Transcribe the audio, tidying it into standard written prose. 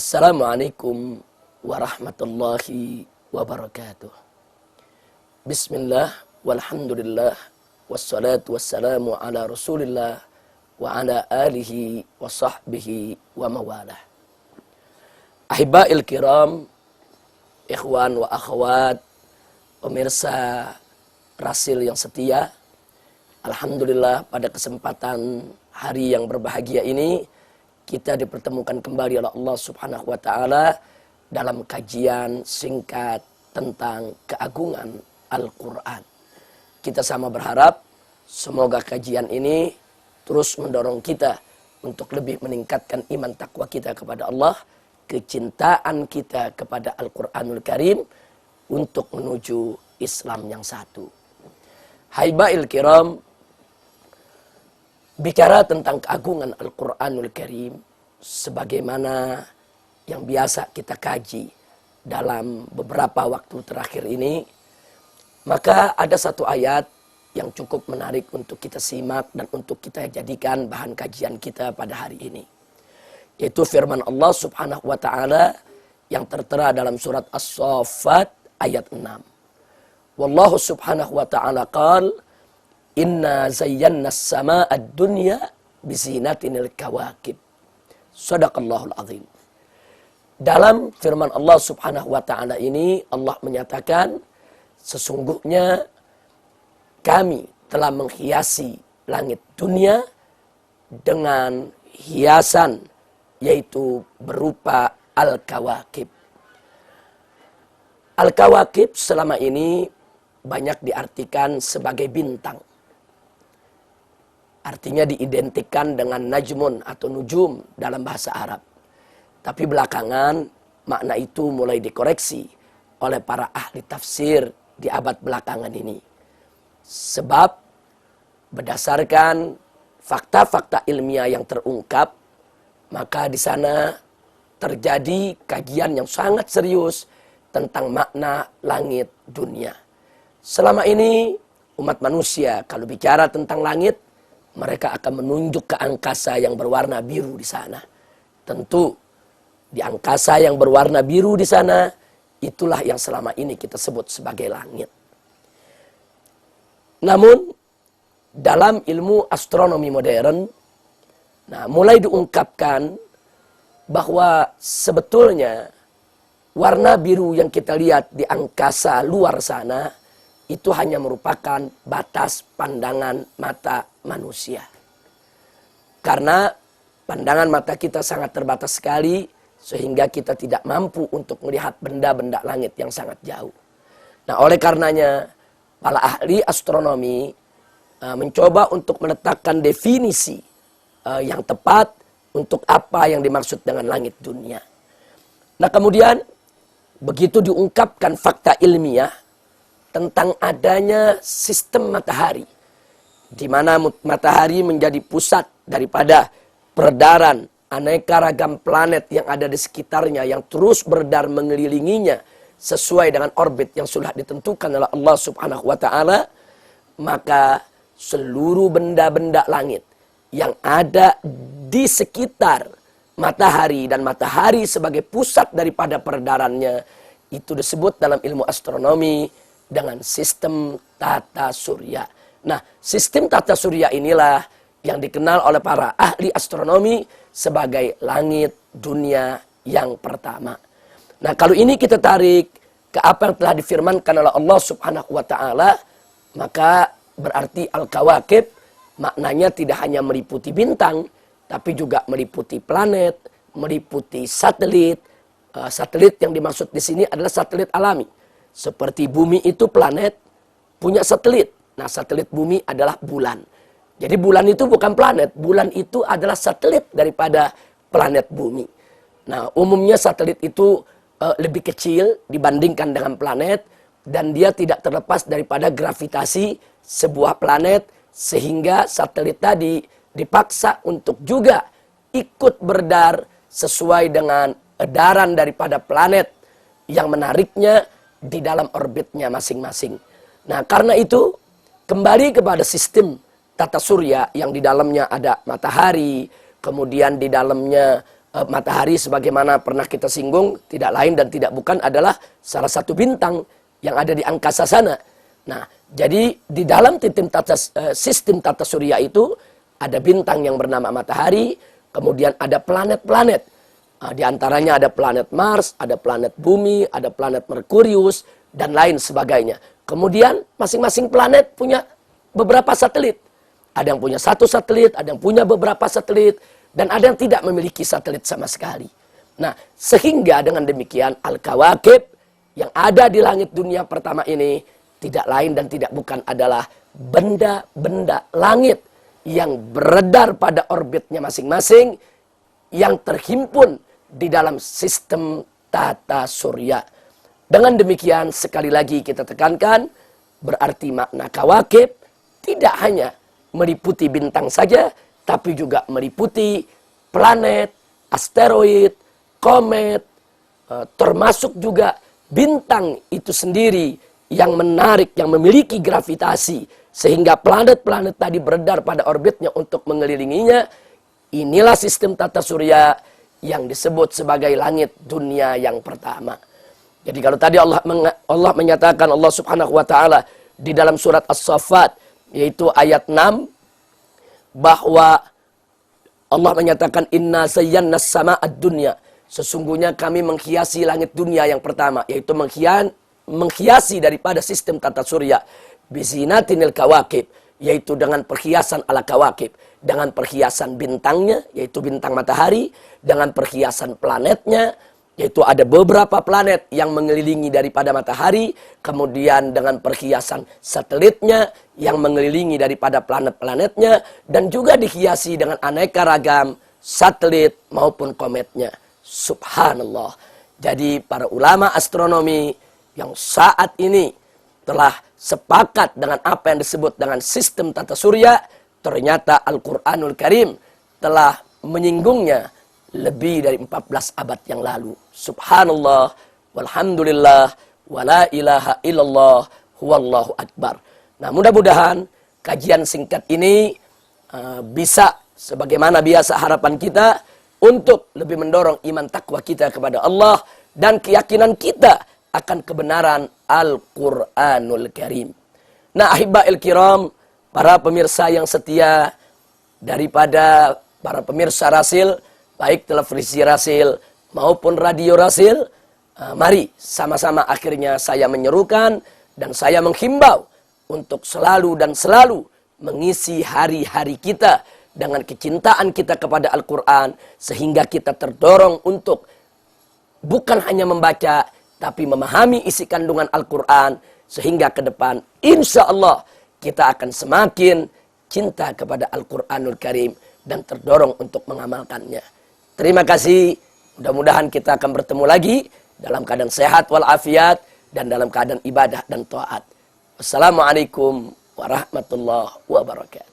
Assalamualaikum warahmatullahi wabarakatuh. Bismillah, walhamdulillah, wassalatu wassalamu ala rasulillah, wa ala alihi wa sahbihi wa mawalah. Ahibba'il kiram, ikhwan wa akhwat, pemirsa Rasil yang setia. Alhamdulillah pada kesempatan hari yang berbahagia ini, kita dipertemukan kembali oleh Allah Subhanahu wa Ta'ala dalam kajian singkat tentang keagungan Al-Quran. Kita sama berharap semoga kajian ini terus mendorong kita untuk lebih meningkatkan iman takwa kita kepada Allah, kecintaan kita kepada Al-Quranul Karim untuk menuju Islam yang satu. Haiba'il kiram, bicara tentang keagungan Al-Quranul Karim sebagaimana yang biasa kita kaji dalam beberapa waktu terakhir ini, maka ada satu ayat yang cukup menarik untuk kita simak dan untuk kita jadikan bahan kajian kita pada hari ini, yaitu firman Allah Subhanahu wa Ta'ala yang tertera dalam surat As-Saffat ayat 6. Wallahu Subhanahu wa Ta'ala qala inna zayyanna as-sama'ad dunya bizinatinil kawakib. Shadaqallahul azim. Dalam firman Allah Subhanahu wa Ta'ala ini, Allah menyatakan sesungguhnya kami telah menghiasi langit dunia dengan hiasan, yaitu berupa al-kawakib. Al-kawakib selama ini banyak diartikan sebagai bintang. Artinya diidentikan dengan najmun atau nujum dalam bahasa Arab. Tapi belakangan makna itu mulai dikoreksi oleh para ahli tafsir di abad belakangan ini. Sebab berdasarkan fakta-fakta ilmiah yang terungkap, maka di sana terjadi kajian yang sangat serius tentang makna langit dunia. Selama ini umat manusia kalau bicara tentang langit, mereka akan menunjuk ke angkasa yang berwarna biru di sana. Tentu di angkasa yang berwarna biru di sana, itulah yang selama ini kita sebut sebagai langit. Namun dalam ilmu astronomi modern, mulai diungkapkan bahwa sebetulnya warna biru yang kita lihat di angkasa luar sana itu hanya merupakan batas pandangan mata manusia. Karena pandangan mata kita sangat terbatas sekali, sehingga kita tidak mampu untuk melihat benda-benda langit yang sangat jauh. Nah, oleh karenanya, para ahli astronomi mencoba untuk meletakkan definisi yang tepat untuk apa yang dimaksud dengan langit dunia. Nah, kemudian begitu diungkapkan fakta ilmiah tentang adanya sistem matahari, di mana matahari menjadi pusat daripada peredaran aneka ragam planet yang ada di sekitarnya, yang terus beredar mengelilinginya sesuai dengan orbit yang sudah ditentukan oleh Allah Subhanahu wa Ta'ala, maka seluruh benda-benda langit yang ada di sekitar matahari dan matahari sebagai pusat daripada peredarannya, itu disebut dalam ilmu astronomi dengan sistem tata surya. Nah, sistem tata surya inilah yang dikenal oleh para ahli astronomi sebagai langit dunia yang pertama. Nah, kalau ini kita tarik ke apa yang telah difirmankan oleh Allah Subhanahu wa Ta'ala, maka berarti al-kawakib maknanya tidak hanya meliputi bintang, tapi juga meliputi planet, meliputi satelit. Satelit yang dimaksud di sini adalah satelit alami. Seperti bumi itu planet punya satelit. Nah, satelit bumi adalah bulan. Jadi bulan itu bukan planet. Bulan itu adalah satelit daripada planet bumi. Nah, umumnya satelit itu lebih kecil dibandingkan dengan planet. Dan dia tidak terlepas daripada gravitasi sebuah planet. Sehingga satelit tadi dipaksa untuk juga ikut beredar sesuai dengan edaran daripada planet yang menariknya di dalam orbitnya masing-masing. Nah, karena itu kembali kepada sistem tata surya yang di dalamnya ada matahari, kemudian di dalamnya Matahari sebagaimana pernah kita singgung, tidak lain dan tidak bukan adalah salah satu bintang yang ada di angkasa sana. Nah, jadi di dalam sistem tata surya itu ada bintang yang bernama matahari, kemudian ada planet-planet. Di antaranya ada planet Mars, ada planet Bumi, ada planet Merkurius, dan lain sebagainya. Kemudian masing-masing planet punya beberapa satelit. Ada yang punya satu satelit, ada yang punya beberapa satelit, dan ada yang tidak memiliki satelit sama sekali. Nah, sehingga dengan demikian Al-Kawakib yang ada di langit dunia pertama ini tidak lain dan tidak bukan adalah benda-benda langit yang beredar pada orbitnya masing-masing yang terhimpun di dalam sistem tata surya. Dengan demikian sekali lagi kita tekankan, berarti makna kawakib tidak hanya meliputi bintang saja, tapi juga meliputi planet, asteroid, komet, termasuk juga bintang itu sendiri yang menarik, yang memiliki gravitasi, sehingga planet-planet tadi beredar pada orbitnya untuk mengelilinginya. Inilah sistem tata surya yang disebut sebagai langit dunia yang pertama. Jadi kalau tadi Allah menyatakan, Allah subhanahu wa ta'ala di dalam surat As-Saffat, yaitu ayat 6, bahwa Allah menyatakan inna zayyana sama'ad dunya, sesungguhnya kami menghiasi langit dunia yang pertama, yaitu menghiasi daripada sistem tata surya bizinatinil kawakib, yaitu dengan perhiasan ala kawakib, dengan perhiasan bintangnya, yaitu bintang matahari, dengan perhiasan planetnya, yaitu ada beberapa planet yang mengelilingi daripada matahari, kemudian dengan perhiasan satelitnya yang mengelilingi daripada planet-planetnya, dan juga dihiasi dengan aneka ragam satelit maupun kometnya. Subhanallah. Jadi para ulama astronomi yang saat ini telah sepakat dengan apa yang disebut dengan sistem tata surya, ternyata Al-Quranul Karim telah menyinggungnya lebih dari 14 abad yang lalu. Subhanallah, walhamdulillah, wala ilaha illallah, huwallahu akbar. Nah, mudah-mudahan kajian singkat ini bisa sebagaimana biasa harapan kita untuk lebih mendorong iman takwa kita kepada Allah dan keyakinan kita akan kebenaran Al-Quranul Karim. Nah, ahibba'il kiram, para pemirsa yang setia daripada para pemirsa Rasil, baik televisi Rasil maupun radio Rasil, mari sama-sama akhirnya saya menyerukan dan saya menghimbau untuk selalu dan selalu mengisi hari-hari kita dengan kecintaan kita kepada Al-Quran, sehingga kita terdorong untuk bukan hanya membaca, tapi memahami isi kandungan Al-Quran, sehingga ke depan insya Allah kita akan semakin cinta kepada Al-Quranul Karim dan terdorong untuk mengamalkannya. Terima kasih. Mudah-mudahan kita akan bertemu lagi dalam keadaan sehat walafiat dan dalam keadaan ibadah dan taat. Wassalamualaikum warahmatullahi wabarakatuh.